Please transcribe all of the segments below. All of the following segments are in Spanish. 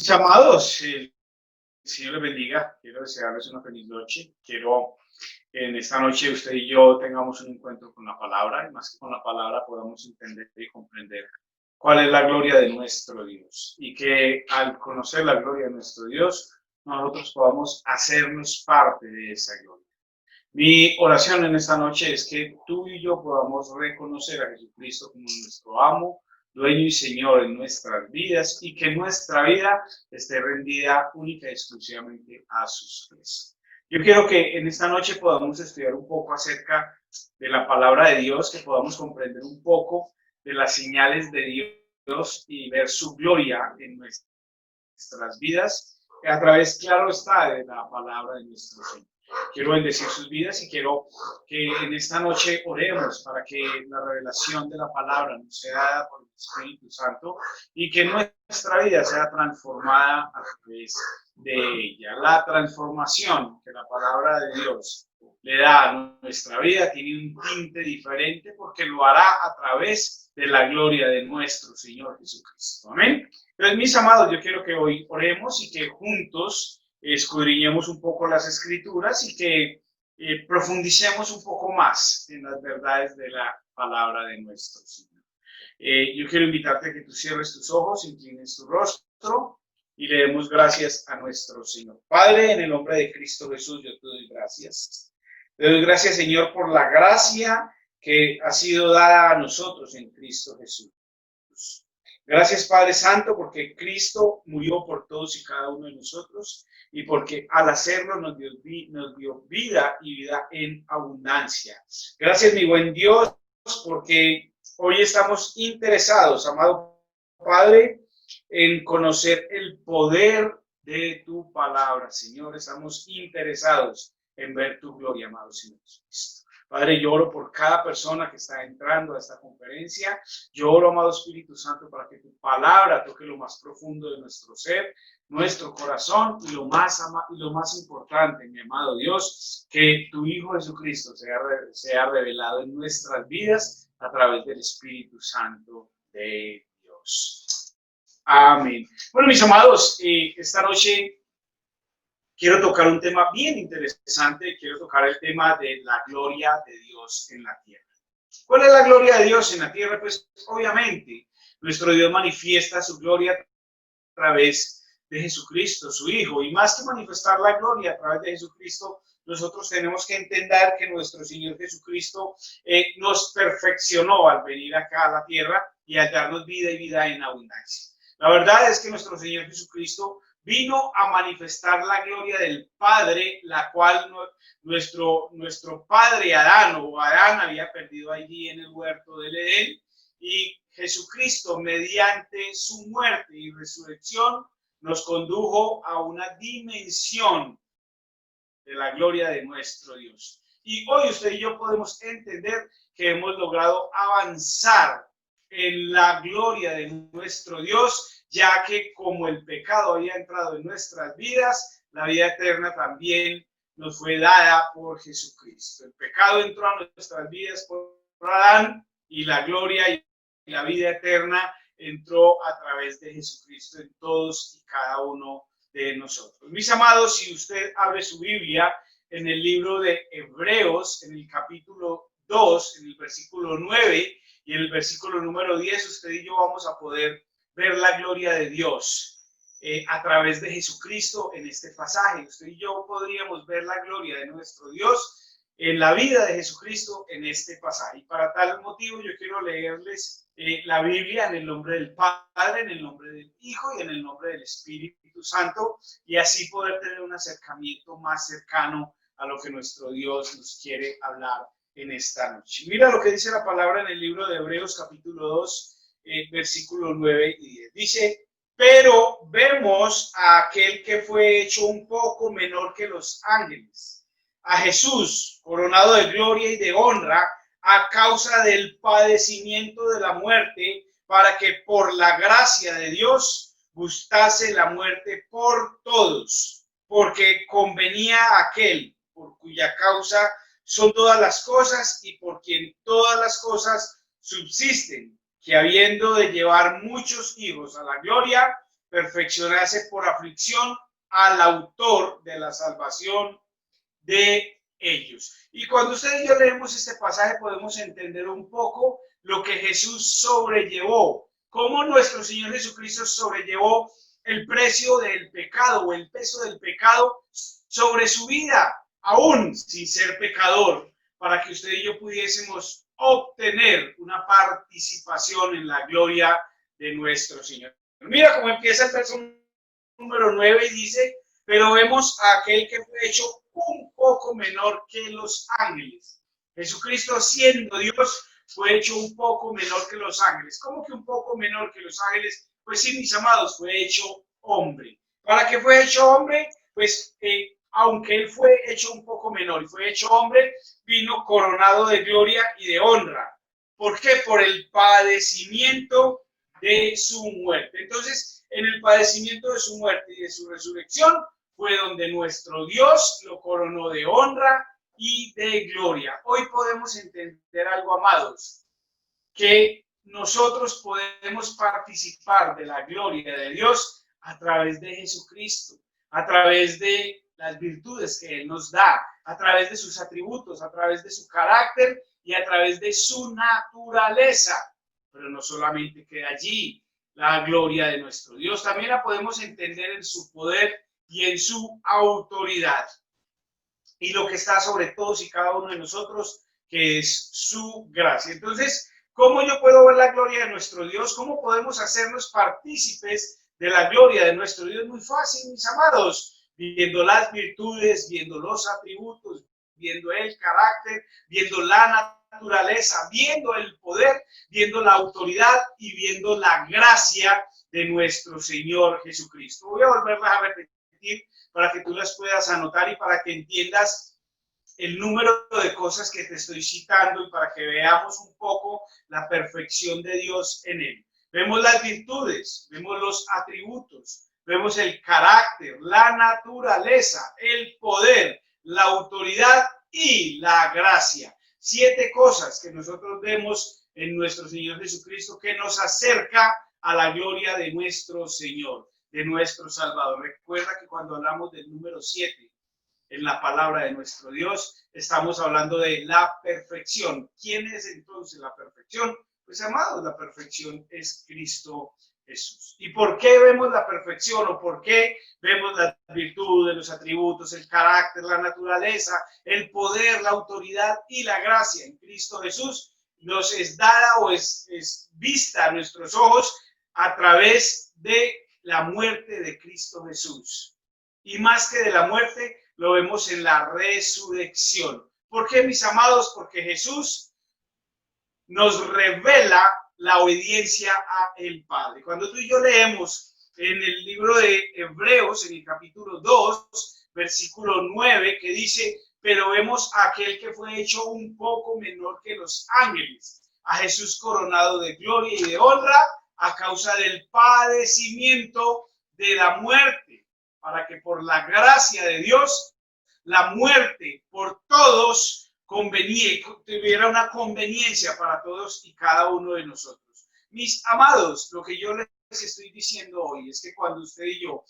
Mis amados, el Señor les bendiga. Quiero desearles una feliz noche. Quiero que en esta noche usted y yo tengamos un encuentro con la palabra y más que con la palabra podamos entender y comprender cuál es la gloria de nuestro Dios y que al conocer la gloria de nuestro Dios nosotros podamos hacernos parte de esa gloria. Mi oración en esta noche es que tú y yo podamos reconocer a Jesucristo como nuestro amo, dueño y señor en nuestras vidas y que nuestra vida esté rendida única y exclusivamente a sus pies. Yo quiero que en esta noche podamos estudiar un poco acerca de la palabra de Dios, que podamos comprender un poco de las señales de Dios y ver su gloria en nuestras vidas, a través, claro está, de la palabra de nuestro Señor. Quiero bendecir sus vidas y quiero que en esta noche oremos para que la revelación de la palabra nos sea dada por el Espíritu Santo y que nuestra vida sea transformada a través de ella. La transformación que la palabra de Dios le da a nuestra vida tiene un tinte diferente porque lo hará a través de la gloria de nuestro Señor Jesucristo. Amén. Entonces, mis amados, yo quiero que hoy oremos y que juntos escudriñemos un poco las escrituras y que profundicemos un poco más en las verdades de la palabra de nuestro Señor. Yo quiero invitarte a que tú cierres tus ojos, inclines tu rostro y le demos gracias a nuestro Señor. Padre, en el nombre de Cristo Jesús, yo te doy gracias. Te doy gracias, Señor, por la gracia que ha sido dada a nosotros en Cristo Jesús. Gracias, Padre Santo, porque Cristo murió por todos y cada uno de nosotros y porque al hacerlo nos dio vida y vida en abundancia. Gracias, mi buen Dios, porque hoy estamos interesados, amado Padre, en conocer el poder de tu palabra, Señor. Estamos interesados en ver tu gloria, amado Señor Jesucristo. Padre, yo oro por cada persona que está entrando a esta conferencia. Yo oro, amado Espíritu Santo, para que tu palabra toque lo más profundo de nuestro ser, nuestro corazón y lo más importante, mi amado Dios, que tu Hijo Jesucristo sea revelado en nuestras vidas a través del Espíritu Santo de Dios. Amén. Bueno, mis amados, esta noche quiero tocar un tema bien interesante. Quiero tocar el tema de la gloria de Dios en la tierra. ¿Cuál es la gloria de Dios en la tierra? Pues obviamente nuestro Dios manifiesta su gloria a través de Jesucristo, su Hijo. Y más que manifestar la gloria a través de Jesucristo, nosotros tenemos que entender que nuestro Señor Jesucristo nos perfeccionó al venir acá a la tierra y al darnos vida y vida en abundancia. La verdad es que nuestro Señor Jesucristo vino a manifestar la gloria del Padre, la cual nuestro padre Adán había perdido allí en el huerto del Edén, y Jesucristo, mediante su muerte y resurrección, nos condujo a una dimensión de la gloria de nuestro Dios. Y hoy usted y yo podemos entender que hemos logrado avanzar en la gloria de nuestro Dios, ya que como el pecado había entrado en nuestras vidas, la vida eterna también nos fue dada por Jesucristo. El pecado entró a nuestras vidas por Adán y la gloria y la vida eterna entró a través de Jesucristo en todos y cada uno de nosotros. Mis amados, si usted abre su Biblia en el libro de Hebreos, en el capítulo 2, en el versículo 9 y en el versículo número 10, usted y yo vamos a poder ver la gloria de Dios a través de Jesucristo en este pasaje. Usted y yo podríamos ver la gloria de nuestro Dios en la vida de Jesucristo en este pasaje. Y para tal motivo yo quiero leerles la Biblia en el nombre del Padre, en el nombre del Hijo y en el nombre del Espíritu Santo, y así poder tener un acercamiento más cercano a lo que nuestro Dios nos quiere hablar en esta noche. Mira lo que dice la palabra en el libro de Hebreos capítulo 2, versículos 9 y 10. Dice: pero vemos a aquel que fue hecho un poco menor que los ángeles, a Jesús, coronado de gloria y de honra, a causa del padecimiento de la muerte, para que por la gracia de Dios gustase la muerte por todos, porque convenía a aquel por cuya causa son todas las cosas y por quien todas las cosas subsisten, que habiendo de llevar muchos hijos a la gloria, perfeccionarse por aflicción al autor de la salvación de ellos. Y cuando usted y yo leemos este pasaje podemos entender un poco lo que Jesús sobrellevó, cómo nuestro Señor Jesucristo sobrellevó el precio del pecado o el peso del pecado sobre su vida, aún sin ser pecador, para que usted y yo pudiésemos obtener una participación en la gloria de nuestro Señor. Mira cómo empieza el verso número 9 y dice, pero vemos a aquel que fue hecho un poco menor que los ángeles. Jesucristo, siendo Dios, fue hecho un poco menor que los ángeles. ¿Cómo que un poco menor que los ángeles? Pues sí, mis amados, fue hecho hombre. ¿Para qué fue hecho hombre? Pues aunque él fue hecho un poco menor y fue hecho hombre, vino coronado de gloria y de honra. ¿Por qué? Por el padecimiento de su muerte. Entonces, en el padecimiento de su muerte y de su resurrección fue donde nuestro Dios lo coronó de honra y de gloria. Hoy podemos entender algo, amados, que nosotros podemos participar de la gloria de Dios a través de Jesucristo, a través de las virtudes que Él nos da, a través de sus atributos, a través de su carácter y a través de su naturaleza. Pero no solamente queda allí la gloria de nuestro Dios, también la podemos entender en su poder y en su autoridad. Y lo que está sobre todos y cada uno de nosotros, que es su gracia. Entonces, ¿cómo yo puedo ver la gloria de nuestro Dios? ¿Cómo podemos hacernos partícipes de la gloria de nuestro Dios? Muy fácil, mis amados, viendo las virtudes, viendo los atributos, viendo el carácter, viendo la naturaleza, viendo el poder, viendo la autoridad y viendo la gracia de nuestro Señor Jesucristo. Voy a volverlas a repetir para que tú las puedas anotar y para que entiendas el número de cosas que te estoy citando y para que veamos un poco la perfección de Dios en él. Vemos las virtudes, vemos los atributos, vemos el carácter, la naturaleza, el poder, la autoridad y la gracia. 7 cosas que nosotros vemos en nuestro Señor Jesucristo que nos acerca a la gloria de nuestro Señor, de nuestro Salvador. Recuerda que cuando hablamos del número 7 en la palabra de nuestro Dios, estamos hablando de la perfección. ¿Quién es entonces la perfección? Pues, amados, la perfección es Cristo Jesús. ¿Y por qué vemos la perfección o por qué vemos las virtudes, los atributos, el carácter, la naturaleza, el poder, la autoridad y la gracia en Cristo Jesús? Nos es dada o es vista a nuestros ojos a través de la muerte de Cristo Jesús. Y más que de la muerte, lo vemos en la resurrección. ¿Por qué, mis amados? Porque Jesús nos revela la obediencia a el Padre. Cuando tú y yo leemos en el libro de Hebreos, en el capítulo 2, versículo 9, que dice, pero vemos a aquel que fue hecho un poco menor que los ángeles, a Jesús coronado de gloria y de honra a causa del padecimiento de la muerte, para que por la gracia de Dios, la muerte por todos tuviera una conveniencia para todos y cada uno de nosotros. Mis amados, lo que yo les estoy diciendo hoy es que cuando usted y yo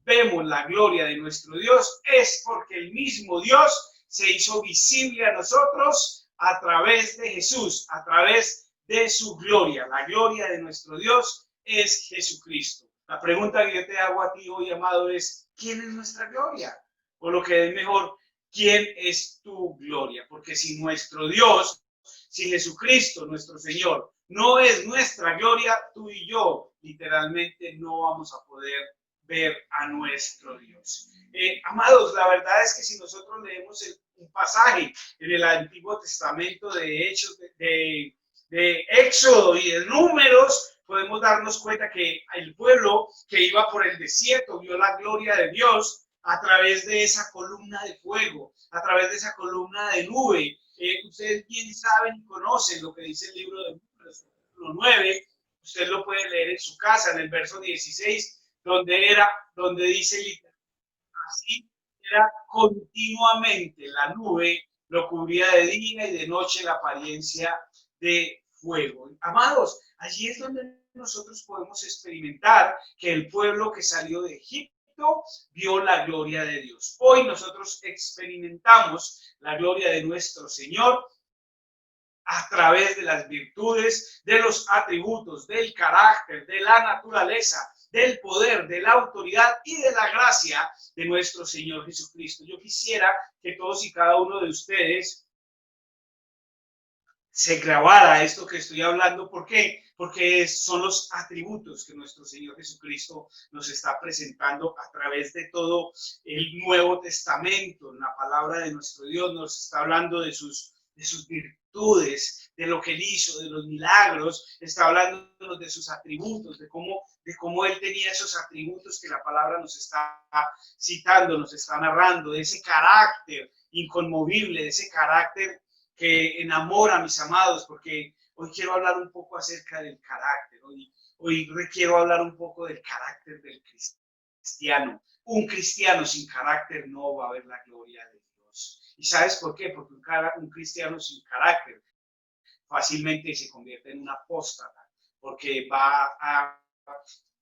vemos la gloria de nuestro Dios, es porque el mismo Dios se hizo visible a nosotros a través de Jesús, a través de su gloria. La gloria de nuestro Dios es Jesucristo. La pregunta que yo te hago a ti hoy, amado, es, ¿quién es nuestra gloria? O lo que es mejor, ¿quién es tu gloria? Porque si nuestro Dios, si Jesucristo, nuestro Señor, no es nuestra gloria, tú y yo literalmente no vamos a poder ver a nuestro Dios. Amados, la verdad es que si nosotros leemos un pasaje en el Antiguo Testamento de Hechos, de Éxodo y de Números, podemos darnos cuenta que el pueblo que iba por el desierto vio la gloria de Dios a través de esa columna de fuego, a través de esa columna de nube. Ustedes bien saben y conocen lo que dice el libro de Números, capítulo 9. Usted lo puede leer en su casa, en el verso 16, donde dice así era continuamente la nube, lo cubría de día y de noche la apariencia de fuego. Amados, allí es donde nosotros podemos experimentar que el pueblo que salió de Egipto vio la gloria de Dios. Hoy nosotros experimentamos la gloria de nuestro Señor a través de las virtudes, de los atributos, del carácter, de la naturaleza, del poder, de la autoridad y de la gracia de nuestro Señor Jesucristo. Yo quisiera que todos y cada uno de ustedes se grabara esto que estoy hablando. ¿Por qué? Porque son los atributos que nuestro Señor Jesucristo nos está presentando a través de todo el Nuevo Testamento. La palabra de nuestro Dios nos está hablando de sus virtudes, de lo que él hizo, de los milagros, está hablando de sus atributos, de cómo él tenía esos atributos que la palabra nos está citando, nos está narrando, de ese carácter inconmovible, de ese carácter que enamora a mis amados, porque hoy quiero hablar un poco acerca del carácter, hoy quiero hablar un poco del carácter del cristiano. Un cristiano sin carácter no va a ver la gloria de Dios. ¿Y sabes por qué? Porque un cristiano sin carácter fácilmente se convierte en un apóstata, porque va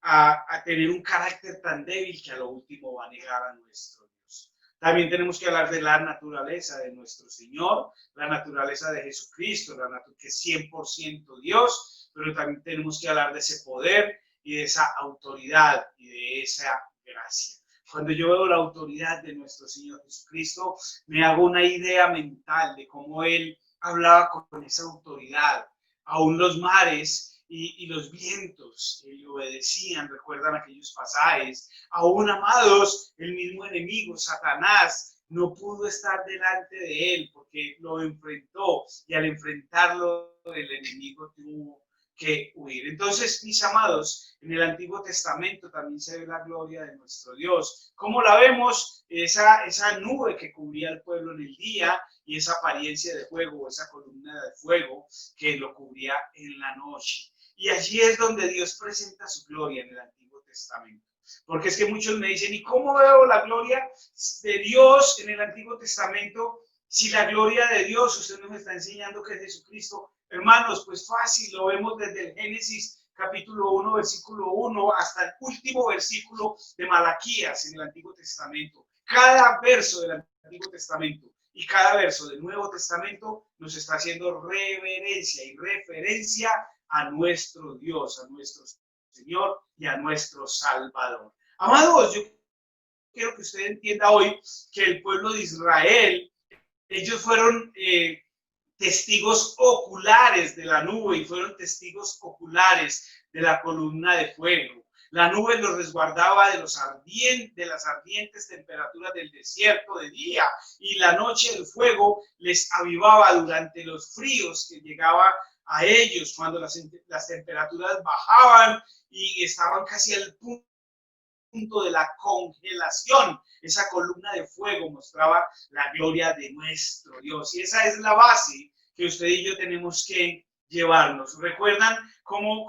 a tener un carácter tan débil que a lo último va a negar a nuestro Dios. También tenemos que hablar de la naturaleza de nuestro Señor, la naturaleza de Jesucristo, que es 100% Dios, pero también tenemos que hablar de ese poder y de esa autoridad y de esa gracia. Cuando yo veo la autoridad de nuestro Señor Jesucristo, me hago una idea mental de cómo Él hablaba con esa autoridad. Aún los mares y los vientos le obedecían, recuerdan aquellos pasajes. Aún, amados, el mismo enemigo, Satanás, no pudo estar delante de Él porque lo enfrentó, y al enfrentarlo el enemigo tuvo que huir. Entonces, mis amados, en el Antiguo Testamento también se ve la gloria de nuestro Dios. ¿Cómo la vemos? Esa nube que cubría al pueblo en el día y esa apariencia de fuego, esa columna de fuego que lo cubría en la noche. Y allí es donde Dios presenta su gloria en el Antiguo Testamento. Porque es que muchos me dicen, ¿y cómo veo la gloria de Dios en el Antiguo Testamento? Si la gloria de Dios, usted nos está enseñando que es Jesucristo. Hermanos, pues fácil, lo vemos desde el Génesis capítulo 1, versículo 1, hasta el último versículo de Malaquías en el Antiguo Testamento. Cada verso del Antiguo Testamento y cada verso del Nuevo Testamento nos está haciendo reverencia y referencia a nuestro Dios, a nuestro Señor y a nuestro Salvador. Amados, yo quiero que usted entienda hoy que el pueblo de Israel, ellos fueron testigos oculares de la nube y fueron testigos oculares de la columna de fuego. La nube los resguardaba de las ardientes temperaturas del desierto de día, y la noche el fuego les avivaba durante los fríos que llegaba a ellos cuando las temperaturas bajaban y estaban casi al punto de la congelación. Esa columna de fuego mostraba la gloria de nuestro Dios, y esa es la base que usted y yo tenemos que llevarnos. ¿Recuerdan cómo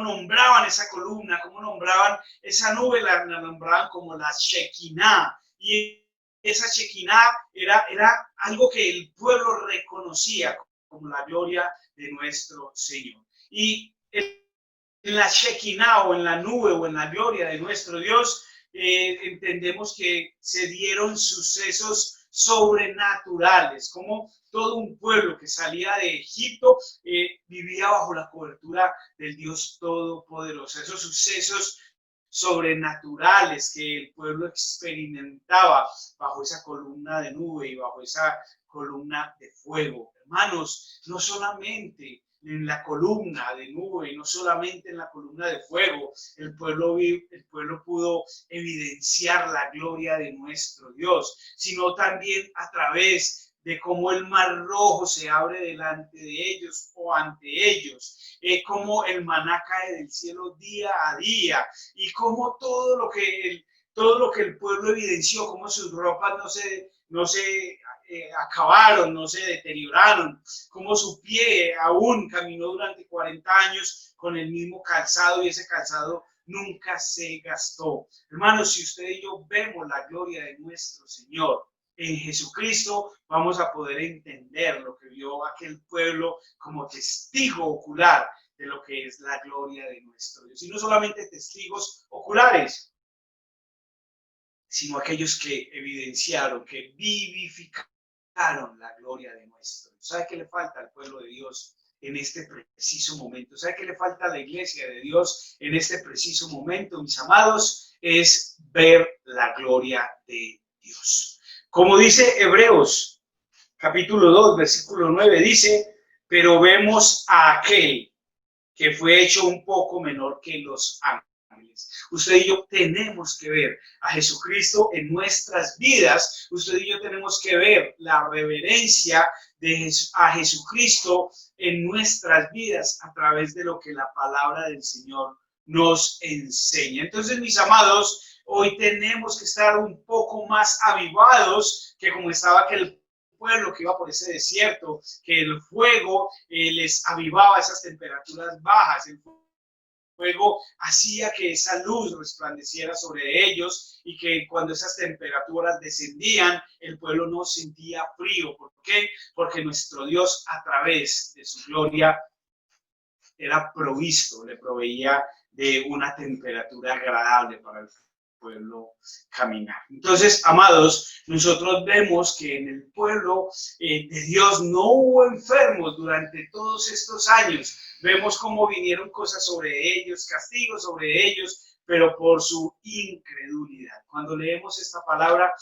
nombraban esa columna, cómo nombraban esa nube? La nombraban como la Shekinah, y esa Shekinah era algo que el pueblo reconocía como la gloria de nuestro Señor. Y en la Shekinah, o en la nube, o en la gloria de nuestro Dios, entendemos que se dieron sucesos sobrenaturales, como todo un pueblo que salía de Egipto vivía bajo la cobertura del Dios Todopoderoso. Esos sucesos sobrenaturales que el pueblo experimentaba bajo esa columna de nube y bajo esa columna de fuego. Hermanos, no solamente en la columna de nube, no solamente en la columna de fuego, el pueblo pudo evidenciar la gloria de nuestro Dios, sino también a través de cómo el mar rojo se abre delante de ellos o ante ellos, cómo el maná cae del cielo día a día, y cómo todo lo que el pueblo evidenció, cómo sus ropas no se acabaron, no se deterioraron, como su pie aún caminó durante 40 años con el mismo calzado, y ese calzado nunca se gastó. Hermanos, si usted y yo vemos la gloria de nuestro Señor en Jesucristo, vamos a poder entender lo que vio aquel pueblo como testigo ocular de lo que es la gloria de nuestro Dios. Y no solamente testigos oculares, sino aquellos que evidenciaron, que vivificaron la gloria de nuestro Dios. ¿Sabe qué le falta al pueblo de Dios en este preciso momento? ¿Sabe qué le falta a la iglesia de Dios en este preciso momento, mis amados? Es ver la gloria de Dios. Como dice Hebreos, capítulo 2, versículo 9, dice, pero vemos a aquel que fue hecho un poco menor que los ángeles. Usted y yo tenemos que ver a Jesucristo en nuestras vidas. Usted y yo tenemos que ver la reverencia a Jesucristo en nuestras vidas a través de lo que la palabra del Señor nos enseña. Entonces, mis amados, hoy tenemos que estar un poco más avivados que como estaba aquel pueblo que iba por ese desierto, que el fuego les avivaba esas temperaturas bajas. El fuego hacía que esa luz resplandeciera sobre ellos y que cuando esas temperaturas descendían, el pueblo no sentía frío. ¿Por qué? Porque nuestro Dios, a través de su gloria, era provisto, le proveía de una temperatura agradable para el pueblo caminar. Entonces, amados, nosotros vemos que en el pueblo de Dios no hubo enfermos durante todos estos años. Vemos cómo vinieron cosas sobre ellos, castigos sobre ellos, pero por su incredulidad. Cuando leemos esta palabra,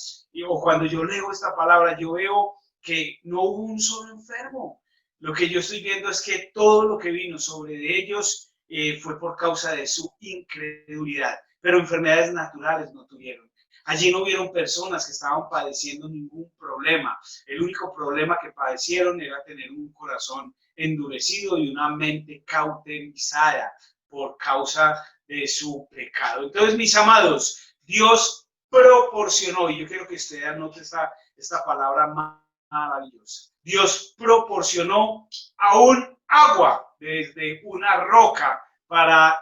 o cuando yo leo esta palabra, yo veo que no hubo un solo enfermo. Lo que yo estoy viendo es que todo lo que vino sobre ellos fue por causa de su incredulidad, pero enfermedades naturales no tuvieron. Allí no hubieron personas que estaban padeciendo ningún problema. El único problema que padecieron era tener un corazón endurecido y una mente cauterizada por causa de su pecado. Entonces, mis amados, Dios proporcionó, y yo quiero que usted anote esta palabra maravillosa. Dios proporcionó aún agua desde una roca para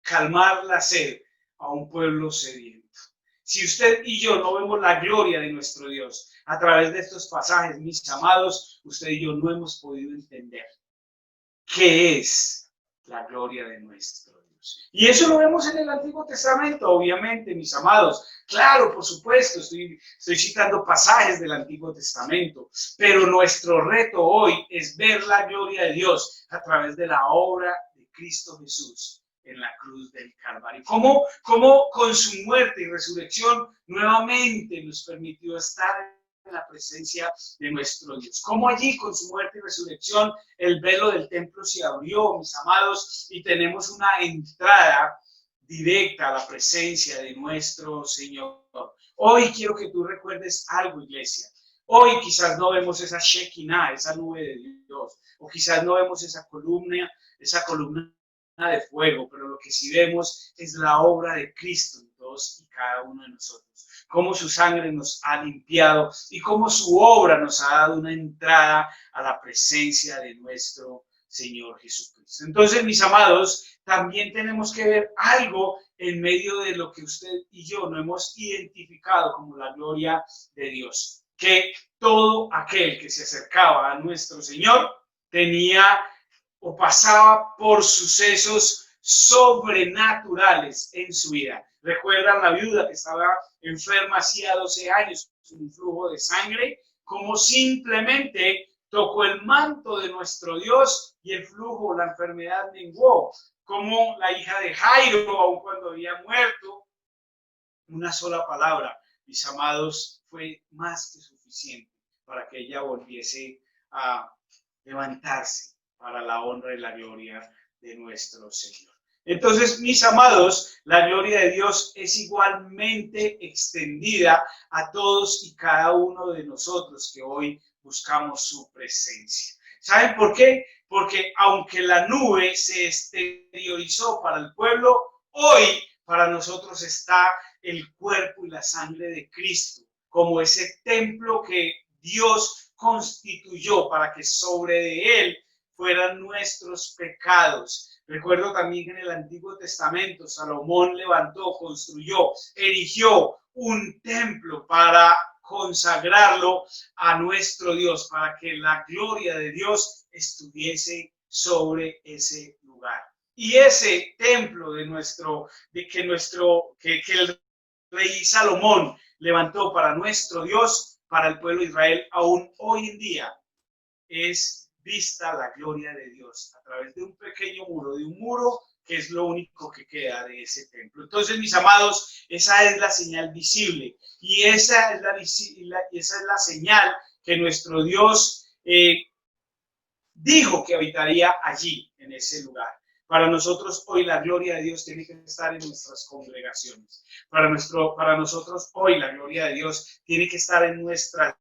calmar la sed a un pueblo sediento. Si usted y yo no vemos la gloria de nuestro Dios a través de estos pasajes, mis amados, usted y yo no hemos podido entender qué es la gloria de nuestro Dios. Y eso lo vemos en el Antiguo Testamento, obviamente, mis amados. Claro, por supuesto, estoy citando pasajes del Antiguo Testamento, pero nuestro reto hoy es ver la gloria de Dios a través de la obra de Cristo Jesús en la cruz del Calvario. Cómo con su muerte y resurrección nuevamente nos permitió estar en la presencia de nuestro Dios. Cómo allí con su muerte y resurrección el velo del templo se abrió, mis amados, y tenemos una entrada directa a la presencia de nuestro Señor. Hoy quiero que tú recuerdes algo, iglesia. Hoy quizás no vemos esa Shekinah, esa nube de Dios, o quizás no vemos esa columna de fuego, pero lo que sí vemos es la obra de Cristo en todos y cada uno de nosotros. Cómo su sangre nos ha limpiado y cómo su obra nos ha dado una entrada a la presencia de nuestro Señor Jesucristo. Entonces, mis amados, también tenemos que ver algo en medio de lo que usted y yo no hemos identificado como la gloria de Dios. Que todo aquel que se acercaba a nuestro Señor tenía o pasaba por sucesos sobrenaturales en su vida. ¿Recuerdan la viuda que estaba enferma hacía 12 años con un flujo de sangre? Como simplemente tocó el manto de nuestro Dios y el flujo, la enfermedad menguó. Como la hija de Jairo, aun cuando había muerto, una sola palabra, mis amados, fue más que suficiente para que ella volviese a levantarse para la honra y la gloria de nuestro Señor. Entonces, mis amados, la gloria de Dios es igualmente extendida a todos y cada uno de nosotros que hoy buscamos su presencia. ¿Saben por qué? Porque aunque la nube se exteriorizó para el pueblo, hoy para nosotros está el cuerpo y la sangre de Cristo, como ese templo que Dios constituyó para que sobre de él fueran nuestros pecados. Recuerdo también que en el Antiguo Testamento Salomón levantó, construyó, erigió un templo para consagrarlo a nuestro Dios, para que la gloria de Dios estuviese sobre ese lugar. lugar. Y ese templo que el rey Salomón levantó para nuestro Dios, para el pueblo de Israel, aún hoy en día es vista la gloria de Dios a través de un pequeño muro, que es lo único que queda de ese templo. Entonces, mis amados, esa es la señal visible y esa es la señal que nuestro Dios dijo que habitaría allí, en ese lugar. Para nosotros hoy la gloria de Dios tiene que estar en nuestras congregaciones. Para nosotros hoy la gloria de Dios tiene que estar en nuestras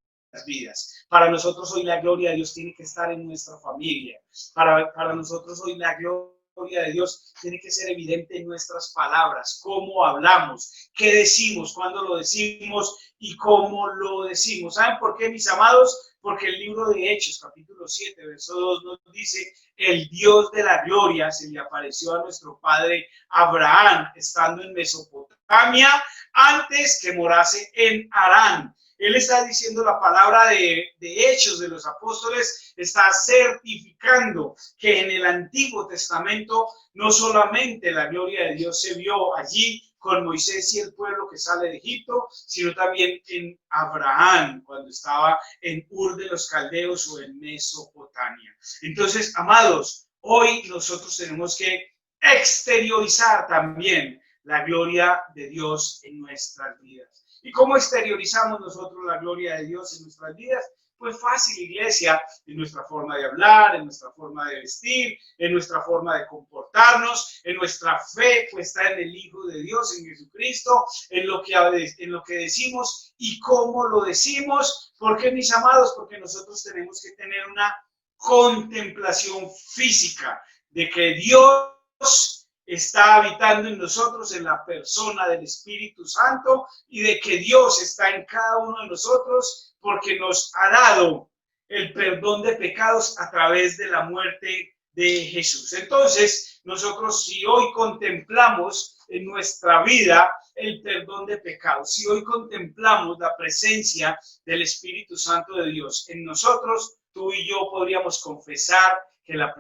vidas. Para nosotros hoy la gloria de Dios tiene que estar en nuestra familia. Para nosotros hoy la gloria de Dios tiene que ser evidente en nuestras palabras, cómo hablamos, qué decimos, cuándo lo decimos y cómo lo decimos. ¿Saben por qué, mis amados? Porque el libro de Hechos, capítulo 7, verso 2, nos dice: el Dios de la gloria se le apareció a nuestro padre Abraham, estando en Mesopotamia, antes que morase en Harán. Él está diciendo la palabra de Hechos de los Apóstoles, está certificando que en el Antiguo Testamento no solamente la gloria de Dios se vio allí con Moisés y el pueblo que sale de Egipto, sino también en Abraham, cuando estaba en Ur de los Caldeos o en Mesopotamia. Entonces, amados, hoy nosotros tenemos que exteriorizar también la gloria de Dios en nuestras vidas. ¿Y cómo exteriorizamos nosotros la gloria de Dios en nuestras vidas? Pues fácil, iglesia, en nuestra forma de hablar, en nuestra forma de vestir, en nuestra forma de comportarnos, en nuestra fe puesta en el Hijo de Dios, en Jesucristo, en lo que decimos y cómo lo decimos. ¿Por qué, mis amados? Porque nosotros tenemos que tener una contemplación física de que Dios está habitando en nosotros en la persona del Espíritu Santo y de que Dios está en cada uno de nosotros porque nos ha dado el perdón de pecados a través de la muerte de Jesús. Entonces, nosotros si hoy contemplamos en nuestra vida el perdón de pecados, si hoy contemplamos la presencia del Espíritu Santo de Dios en nosotros, tú y yo podríamos confesar que la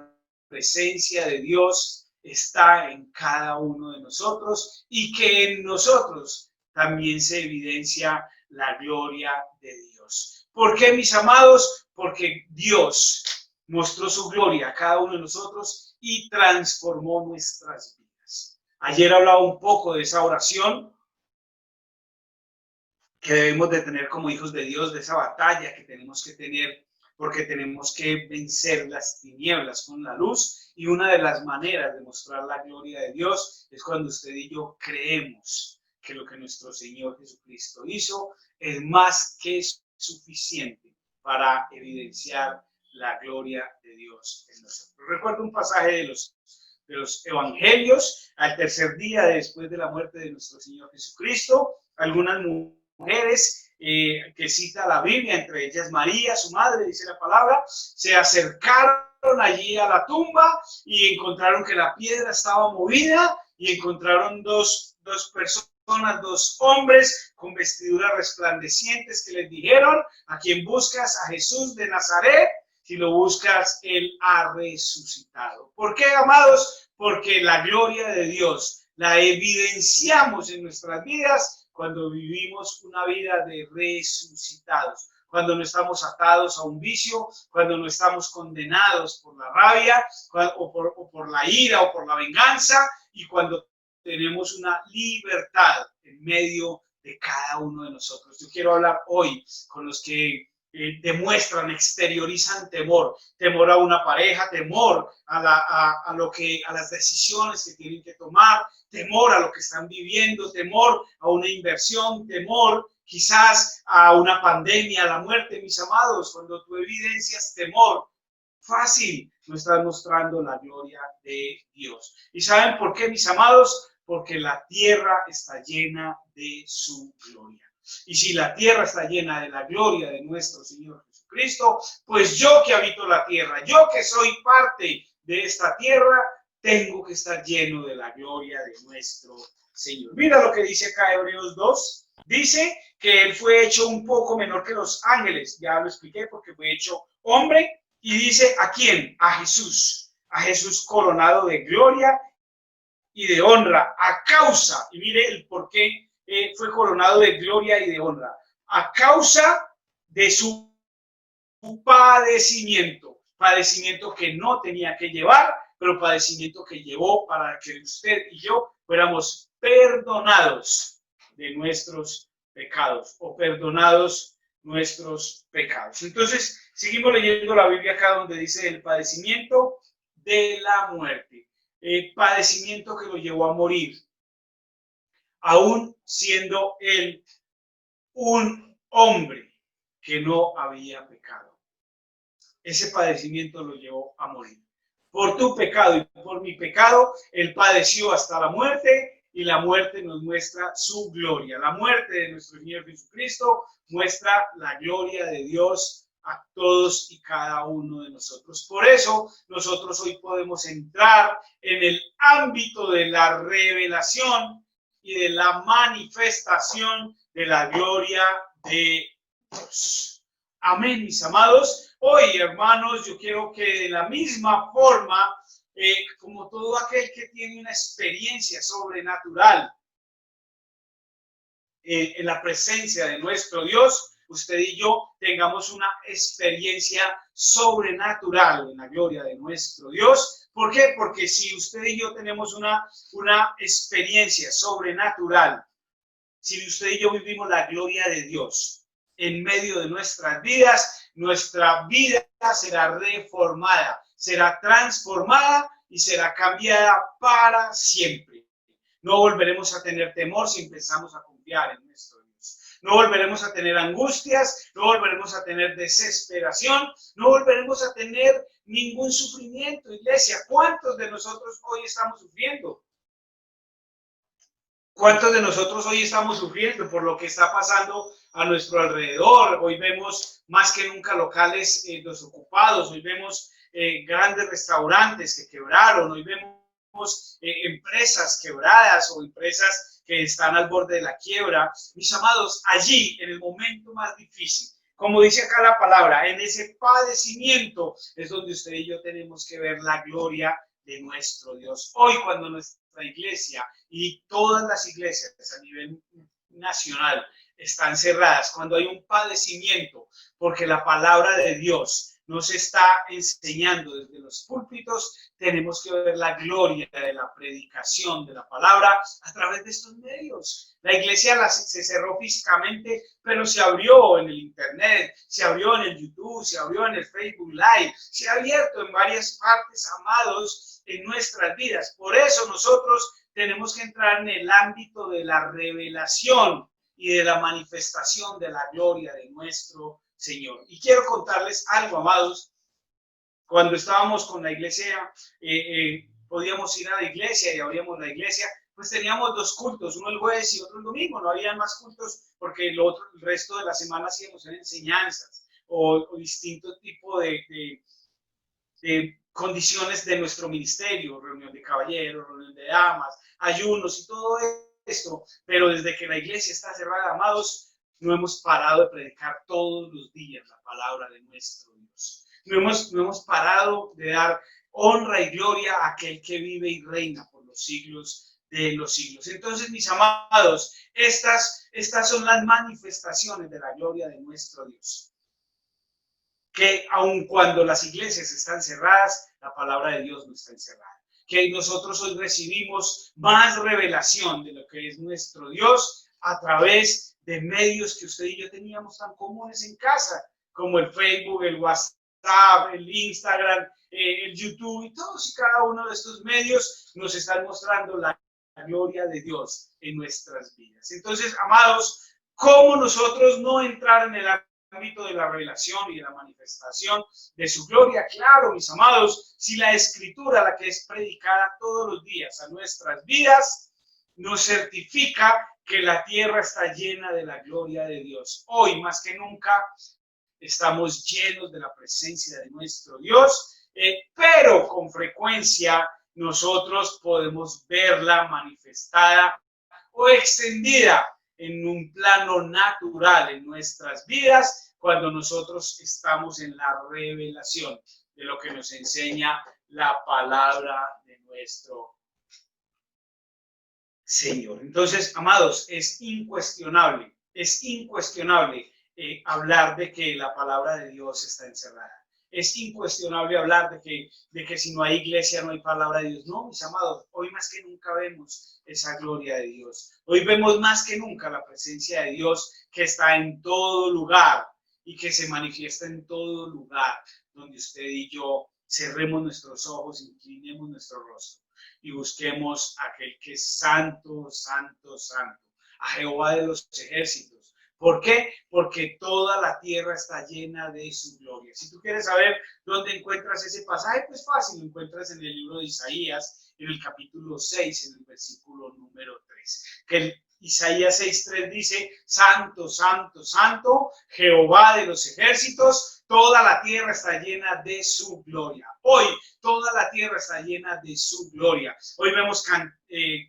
presencia de Dios está en cada uno de nosotros y que en nosotros también se evidencia la gloria de Dios. ¿Por qué, mis amados? Porque Dios mostró su gloria a cada uno de nosotros y transformó nuestras vidas. Ayer hablaba un poco de esa oración que debemos de tener como hijos de Dios, de esa batalla que tenemos que tener, porque tenemos que vencer las tinieblas con la luz, y una de las maneras de mostrar la gloria de Dios es cuando usted y yo creemos que lo que nuestro Señor Jesucristo hizo es más que suficiente para evidenciar la gloria de Dios en nosotros. Recuerdo un pasaje de los evangelios: al tercer día después de la muerte de nuestro Señor Jesucristo, algunas mujeres que cita la Biblia, entre ellas María, su madre, dice la palabra, se acercaron allí a la tumba y encontraron que la piedra estaba movida y encontraron dos personas, dos hombres con vestiduras resplandecientes que les dijeron: ¿a quién buscas? A Jesús de Nazaret. Si lo buscas, Él ha resucitado. ¿Por qué, amados? Porque la gloria de Dios la evidenciamos en nuestras vidas cuando vivimos una vida de resucitados, cuando no estamos atados a un vicio, cuando no estamos condenados por la rabia o por la ira o por la venganza, y cuando tenemos una libertad en medio de cada uno de nosotros. Yo quiero hablar hoy con los que demuestran, exteriorizan temor a una pareja, temor a las decisiones que tienen que tomar, temor a lo que están viviendo, temor a una inversión, temor quizás a una pandemia, a la muerte. Mis amados, cuando tú evidencias temor, fácil, no estás mostrando la gloria de Dios. ¿Y saben por qué, mis amados? Porque la tierra está llena de su gloria. Y si la tierra está llena de la gloria de nuestro Señor Jesucristo, pues yo que habito la tierra, yo que soy parte de esta tierra, tengo que estar lleno de la gloria de nuestro Señor. Mira lo que dice acá Hebreos 2. Dice que Él fue hecho un poco menor que los ángeles. Ya lo expliqué, porque fue hecho hombre. Y dice: ¿a quién? A Jesús. a Jesús coronado de gloria y de honra a causa, y mire el por qué fue coronado de gloria y de honra, a causa de su padecimiento, padecimiento que no tenía que llevar, pero padecimiento que llevó para que usted y yo fuéramos perdonados de nuestros pecados o perdonados nuestros pecados. Entonces, seguimos leyendo la Biblia acá donde dice el padecimiento de la muerte, padecimiento que lo llevó a morir, aún siendo él un hombre que no había pecado. Ese padecimiento lo llevó a morir. Por tu pecado y por mi pecado, él padeció hasta la muerte, y la muerte nos muestra su gloria. La muerte de nuestro Señor Jesucristo muestra la gloria de Dios a todos y cada uno de nosotros. Por eso nosotros hoy podemos entrar en el ámbito de la revelación y de la manifestación de la gloria de Dios. Amén, mis amados. Hoy, hermanos, yo quiero que de la misma forma, como todo aquel que tiene una experiencia sobrenatural en la presencia de nuestro Dios, usted y yo tengamos una experiencia sobrenatural en la gloria de nuestro Dios. ¿Por qué? Porque si usted y yo tenemos una experiencia sobrenatural, si usted y yo vivimos la gloria de Dios en medio de nuestras vidas, nuestra vida será reformada, será transformada y será cambiada para siempre. No volveremos a tener temor si empezamos a confiar en nuestro Dios. No volveremos a tener angustias, no volveremos a tener desesperación, no volveremos a tener ningún sufrimiento. Iglesia, ¿cuántos de nosotros hoy estamos sufriendo? ¿Cuántos de nosotros hoy estamos sufriendo por lo que está pasando a nuestro alrededor? Hoy vemos más que nunca locales desocupados, hoy vemos grandes restaurantes que quebraron, hoy vemos empresas quebradas o empresas que están al borde de la quiebra. Mis amados, allí, en el momento más difícil, como dice acá la palabra, en ese padecimiento es donde usted y yo tenemos que ver la gloria de nuestro Dios. Hoy, cuando nuestra iglesia y todas las iglesias a nivel nacional están cerradas, cuando hay un padecimiento, porque la palabra de Dios nos está enseñando desde los púlpitos, tenemos que ver la gloria de la predicación de la palabra a través de estos medios. La iglesia se cerró físicamente, pero se abrió en el internet, se abrió en el YouTube, se abrió en el Facebook Live, se ha abierto en varias partes, amados, en nuestras vidas. Por eso nosotros tenemos que entrar en el ámbito de la revelación y de la manifestación de la gloria de nuestro Señor. Y quiero contarles algo, amados. Cuando estábamos con la iglesia, podíamos ir a la iglesia y abríamos la iglesia, pues teníamos dos cultos, uno el jueves y otro el domingo. No había más cultos porque el resto de la semana hacíamos enseñanzas o distintos tipos de condiciones de nuestro ministerio, reunión de caballeros, reunión de damas, ayunos y todo esto. Pero desde que la iglesia está cerrada, amados, no hemos parado de predicar todos los días la palabra de nuestro Dios. No hemos parado de dar honra y gloria a aquel que vive y reina por los siglos de los siglos. Entonces, mis amados, estas son las manifestaciones de la gloria de nuestro Dios. Que aun cuando las iglesias están cerradas, la palabra de Dios no está encerrada. Que nosotros hoy recibimos más revelación de lo que es nuestro Dios a través de medios que usted y yo teníamos tan comunes en casa, como el Facebook, el WhatsApp, el Instagram, el YouTube, y todos y cada uno de estos medios nos están mostrando la gloria de Dios en nuestras vidas. Entonces, amados, ¿cómo nosotros no entrar en el ámbito de la revelación y de la manifestación de su gloria? Claro, mis amados, si la escritura, la que es predicada todos los días a nuestras vidas, nos certifica que la tierra está llena de la gloria de Dios. Hoy, más que nunca, estamos llenos de la presencia de nuestro Dios, pero con frecuencia nosotros podemos verla manifestada o extendida en un plano natural en nuestras vidas cuando nosotros estamos en la revelación de lo que nos enseña la palabra de nuestro Señor. Entonces, amados, es incuestionable hablar de que la palabra de Dios está encerrada. Es incuestionable hablar de que si no hay iglesia no hay palabra de Dios. No, mis amados, hoy más que nunca vemos esa gloria de Dios. Hoy vemos más que nunca la presencia de Dios que está en todo lugar y que se manifiesta en todo lugar donde usted y yo cerremos nuestros ojos, inclinemos nuestro rostro y busquemos a aquel que es santo, santo, santo, a Jehová de los ejércitos. ¿Por qué? Porque toda la tierra está llena de su gloria. Si tú quieres saber dónde encuentras ese pasaje, pues fácil, lo encuentras en el libro de Isaías, en el capítulo 6, en el versículo número 3. Que el Isaías 6:3 dice, santo, santo, santo, Jehová de los ejércitos, toda la tierra está llena de su gloria. Hoy toda la tierra está llena de su gloria. Hoy vemos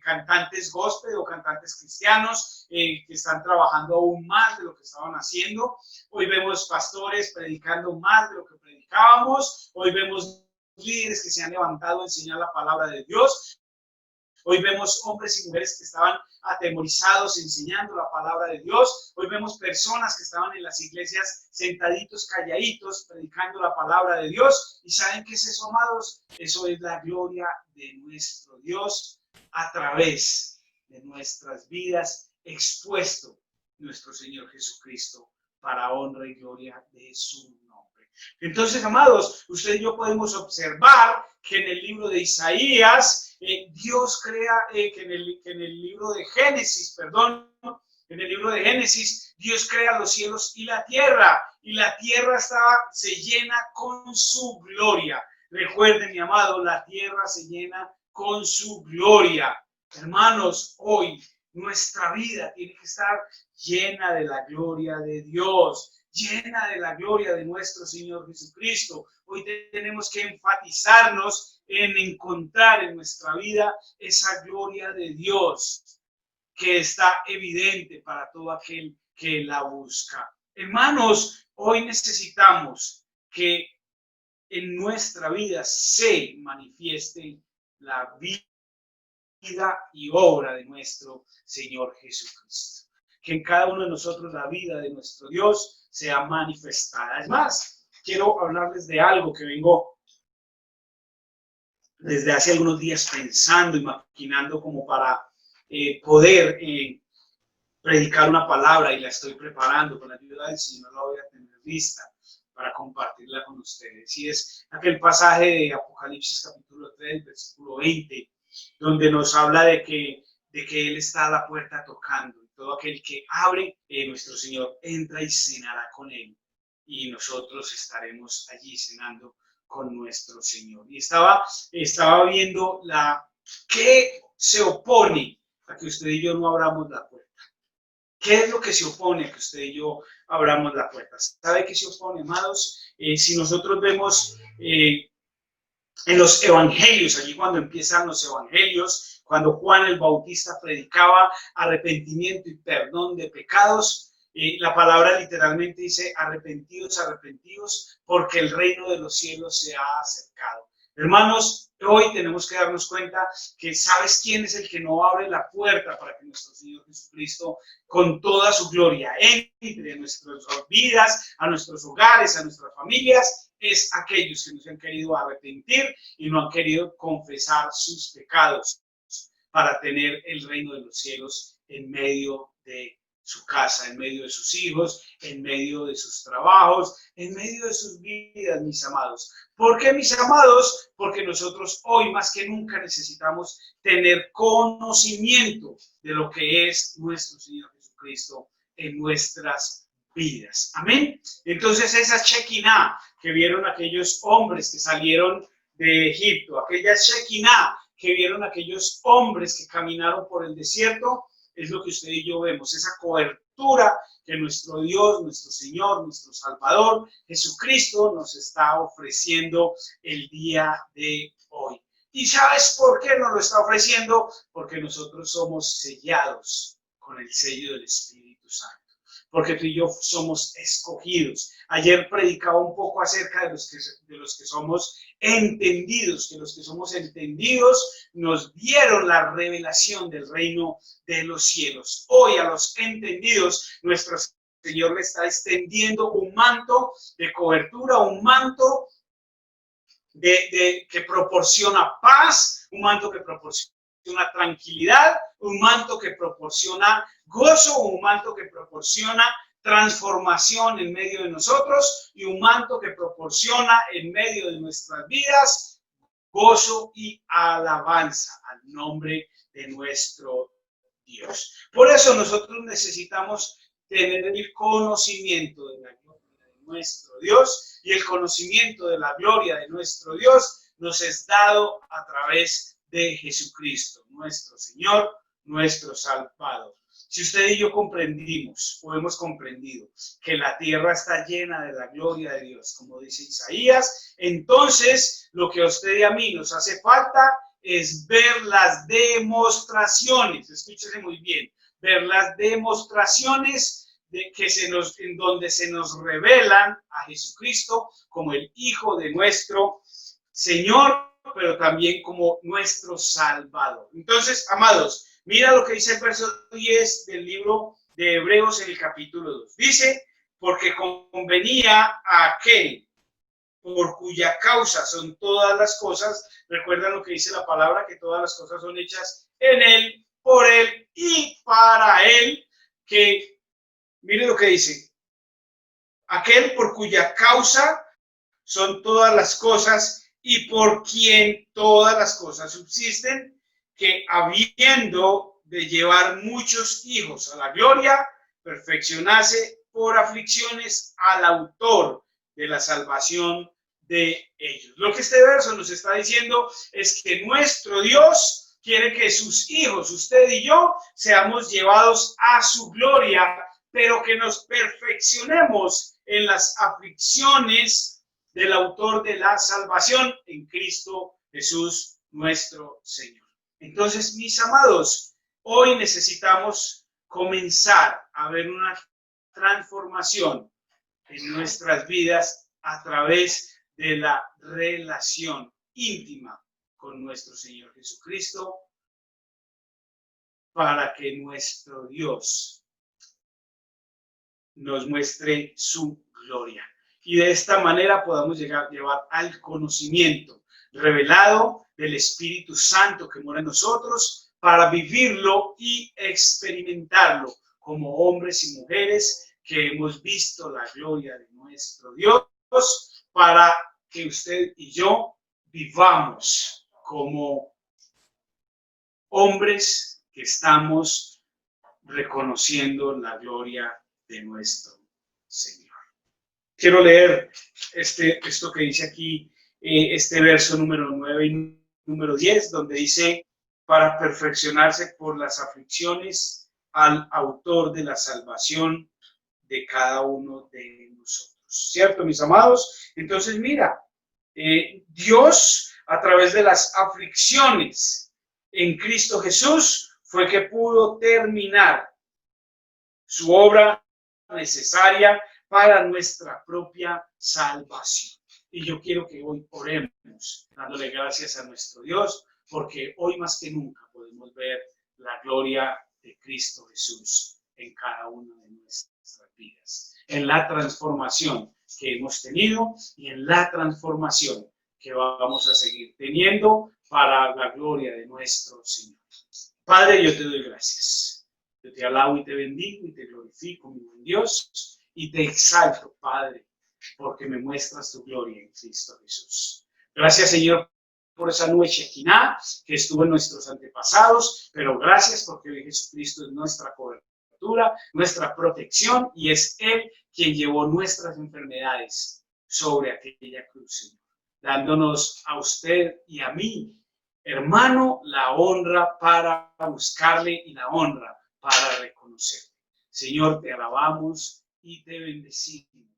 cantantes gospel o cantantes cristianos que están trabajando aún más de lo que estaban haciendo. Hoy vemos pastores predicando más de lo que predicábamos. Hoy vemos líderes que se han levantado a enseñar la palabra de Dios. Hoy vemos hombres y mujeres que estaban atemorizados enseñando la palabra de Dios. Hoy vemos personas que estaban en las iglesias sentaditos, calladitos, predicando la palabra de Dios. ¿Y saben qué es eso, amados? Eso es la gloria de nuestro Dios a través de nuestras vidas, expuesto nuestro Señor Jesucristo para honra y gloria de su nombre. Entonces, amados, usted y yo podemos observar que en el libro de Isaías, Dios crea, que en el libro de Génesis, en el libro de Génesis, Dios crea los cielos y la tierra se llena con su gloria. Recuerden, mi amado, la tierra se llena con su gloria. Hermanos, hoy nuestra vida tiene que estar llena de la gloria de Dios, llena de la gloria de nuestro Señor Jesucristo. Hoy tenemos que enfatizarnos en encontrar en nuestra vida esa gloria de Dios que está evidente para todo aquel que la busca. Hermanos, hoy necesitamos que en nuestra vida se manifieste la vida y obra de nuestro Señor Jesucristo. Que en cada uno de nosotros la vida de nuestro Dios sea manifestada. Es más, quiero hablarles de algo que vengo desde hace algunos días pensando y maquinando como para poder predicar una palabra, y la estoy preparando con la ayuda del Señor, la voy a tener lista para compartirla con ustedes. Y es aquel pasaje de Apocalipsis capítulo 3, versículo 20, donde nos habla de que Él está a la puerta tocando. Todo aquel que abre, nuestro Señor entra y cenará con Él. Y nosotros estaremos allí cenando con nuestro Señor. Y estaba viendo qué se opone a que usted y yo no abramos la puerta. ¿Qué es lo que se opone a que usted y yo abramos la puerta? ¿Sabe qué se opone, amados? Si nosotros vemos en los evangelios, allí cuando empiezan los evangelios, cuando Juan el Bautista predicaba arrepentimiento y perdón de pecados, la palabra literalmente dice arrepentidos, arrepentidos, porque el reino de los cielos se ha acercado. Hermanos, hoy tenemos que darnos cuenta que ¿sabes quién es el que no abre la puerta para que nuestro Señor Jesucristo, con toda su gloria, entre en nuestras vidas, a nuestros hogares, a nuestras familias? Es aquellos que no se han querido arrepentir y no han querido confesar sus pecados para tener el reino de los cielos en medio de su casa, en medio de sus hijos, en medio de sus trabajos, en medio de sus vidas, mis amados. ¿Por qué, mis amados? Porque nosotros hoy más que nunca necesitamos tener conocimiento de lo que es nuestro Señor Jesucristo en nuestras vidas. Amén. Entonces esa Shekinah que vieron aquellos hombres que salieron de Egipto, aquella Shekinah que vieron aquellos hombres que caminaron por el desierto, es lo que usted y yo vemos, esa cobertura que nuestro Dios, nuestro Señor, nuestro Salvador, Jesucristo, nos está ofreciendo el día de hoy. ¿Y sabes por qué nos lo está ofreciendo? Porque nosotros somos sellados con el sello del Espíritu Santo. porque tú y yo somos escogidos. Ayer predicaba un poco acerca de los que somos entendidos, que los que somos entendidos nos dieron la revelación del reino de los cielos. Hoy a los entendidos, nuestro Señor le está extendiendo un manto de cobertura, un manto que proporciona paz, un manto que proporciona tranquilidad, un manto que proporciona gozo, un manto que proporciona transformación en medio de nosotros y un manto que proporciona en medio de nuestras vidas gozo y alabanza al nombre de nuestro Dios. Por eso nosotros necesitamos tener el conocimiento de la gloria de nuestro Dios, y el conocimiento de la gloria de nuestro Dios nos es dado a través de Jesucristo, nuestro Señor, nuestro Salvador. Si usted y yo comprendimos o hemos comprendido que la tierra está llena de la gloria de Dios, como dice Isaías, entonces lo que a usted y a mí nos hace falta es ver las demostraciones, escúchese muy bien, ver las demostraciones en donde se nos revelan a Jesucristo como el Hijo de nuestro Señor, pero también como nuestro Salvador. Entonces, amados, mira lo que dice el verso 10 del libro de Hebreos en el capítulo 2. Dice, porque convenía a aquel por cuya causa son todas las cosas. Recuerdan lo que dice la palabra, que todas las cosas son hechas en Él, por Él y para Él, que, mire lo que dice, aquel por cuya causa son todas las cosas y por quien todas las cosas subsisten, que habiendo de llevar muchos hijos a la gloria, perfeccionase por aflicciones al autor de la salvación de ellos. Lo que este verso nos está diciendo es que nuestro Dios quiere que sus hijos, usted y yo, seamos llevados a su gloria, pero que nos perfeccionemos en las aflicciones del autor de la salvación, en Cristo Jesús, nuestro Señor. Entonces, mis amados, hoy necesitamos comenzar a ver una transformación en nuestras vidas a través de la relación íntima con nuestro Señor Jesucristo, para que nuestro Dios nos muestre su gloria. Y de esta manera podamos llevar al conocimiento revelado del Espíritu Santo que mora en nosotros, para vivirlo y experimentarlo como hombres y mujeres que hemos visto la gloria de nuestro Dios, para que usted y yo vivamos como hombres que estamos reconociendo la gloria de nuestro Señor. Quiero leer esto que dice aquí, este verso número 9 y número 10, donde dice, para perfeccionarse por las aflicciones al autor de la salvación de cada uno de nosotros. ¿Cierto, mis amados? Entonces, mira, Dios, a través de las aflicciones en Cristo Jesús, fue que pudo terminar su obra necesaria para nuestra propia salvación. Y yo quiero que hoy oremos, dándole gracias a nuestro Dios, porque hoy más que nunca podemos ver la gloria de Cristo Jesús en cada una de nuestras vidas, en la transformación que hemos tenido y en la transformación que vamos a seguir teniendo para la gloria de nuestro Señor. Padre, yo te doy gracias. Yo te alabo y te bendigo y te glorifico, mi buen Dios, y te exalto, Padre, porque me muestras tu gloria en Cristo Jesús. Gracias, Señor, por esa nube Shekinah que estuvo en nuestros antepasados, pero gracias porque hoy Jesucristo es nuestra cobertura, nuestra protección, y es Él quien llevó nuestras enfermedades sobre aquella cruz, Señor, dándonos a usted y a mí, hermano, la honra para buscarle y la honra para reconocerle. Señor, te alabamos y te bendecimos